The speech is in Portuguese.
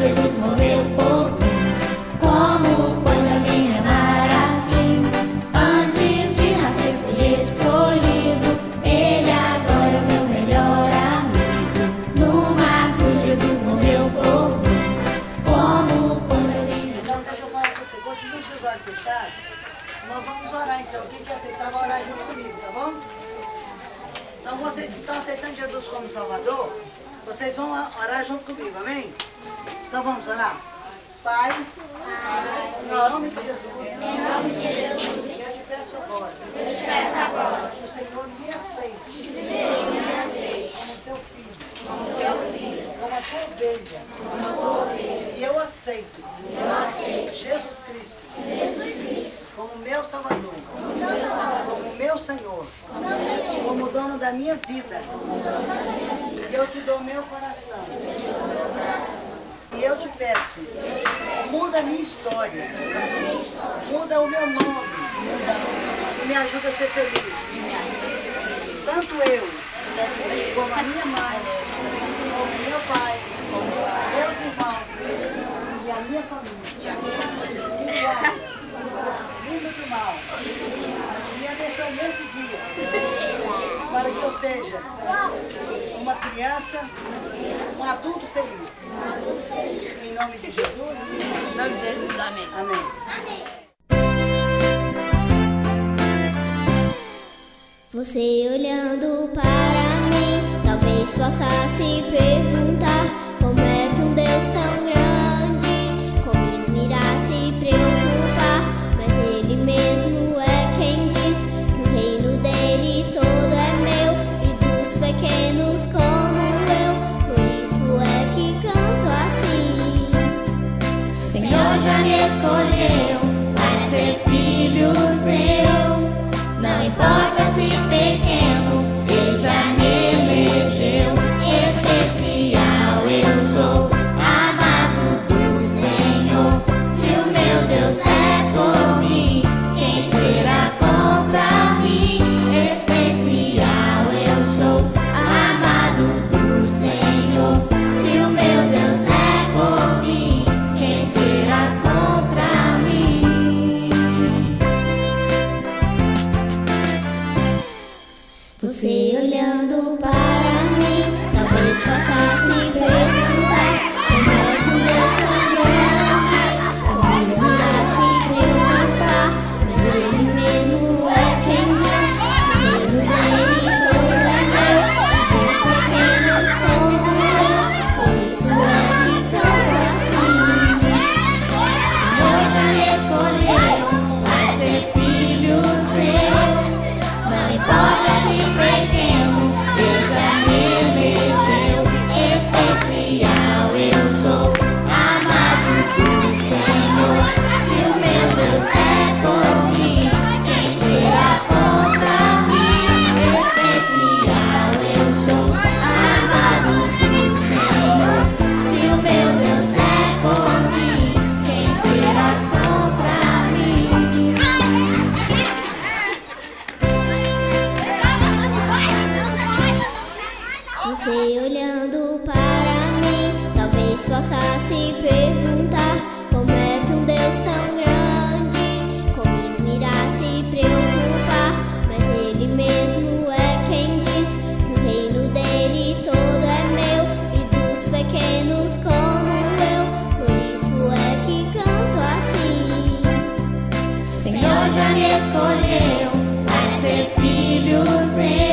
Jesus morreu por mim. Como pode alguém me amar assim? Antes de nascer fui escolhido. Ele agora é o meu melhor amigo. Numa cruz Jesus morreu por mim. Como pode alguém me amar? Então deixa eu falar com você, continue seus olhos fechados. Nós vamos orar então. Quem quer aceitar vai orar junto comigo, tá bom? Então vocês que estão aceitando Jesus como Salvador, vocês vão orar junto comigo, amém? Então vamos orar. Pai, em nome de Jesus, eu te peço agora, que o Senhor me aceite como teu filho, como a tua ovelha, e eu aceito Jesus Cristo como meu Salvador, como meu Senhor, como dono da minha vida. E eu te dou meu coração. E eu te peço, muda a minha história, muda o meu nome e me ajuda a ser feliz. Tanto eu, como a minha mãe, como meu pai, meus irmãos e a minha família. Me guarda, livre do mal. Me abençoe nesse dia, para que eu seja uma criança, um adulto feliz. Em nome de Jesus. Em nome de Jesus, amém. Amém. Você olhando para mim, talvez possa se perguntar: como é que um Deus tão grande comigo irá se preocupar? Mas Ele mesmo é quem diz que o reino dele todo é meu, e dos pequenos como eu, por isso é que canto assim. O Senhor já me escolheu para ser filho seu. Não importa se pequeno, Ele já me elegeu. Especial eu sou, amado do Senhor. Se o meu Deus é por mim, quem será contra mim? Especial eu sou, amado do Senhor. Se o meu Deus é por mim, quem será contra mim? Você olhando para mim, talvez possa se perguntar: como é que um Deus tão grande comigo irá se preocupar? Mas Ele mesmo é quem diz que o reino dele todo é meu, e dos pequenos como eu, por isso é que canto assim. O Senhor já me escolheu para ser filho seu. Não importa se pequeno, Ele já me elegeu. Especial eu sou, amado do Senhor. Se o meu Deus é por mim, quem será contra mim? Especial eu sou, amado do Senhor. Se o meu Deus é por mim, quem será contra mim? Você olhando para mim, talvez possa se perguntar: como é que um Deus tão grande comigo irá se preocupar? Mas Ele mesmo é quem diz que o reino dele todo é meu, e dos pequenos como eu, por isso é que canto assim. O Senhor já me escolheu para ser filho seu.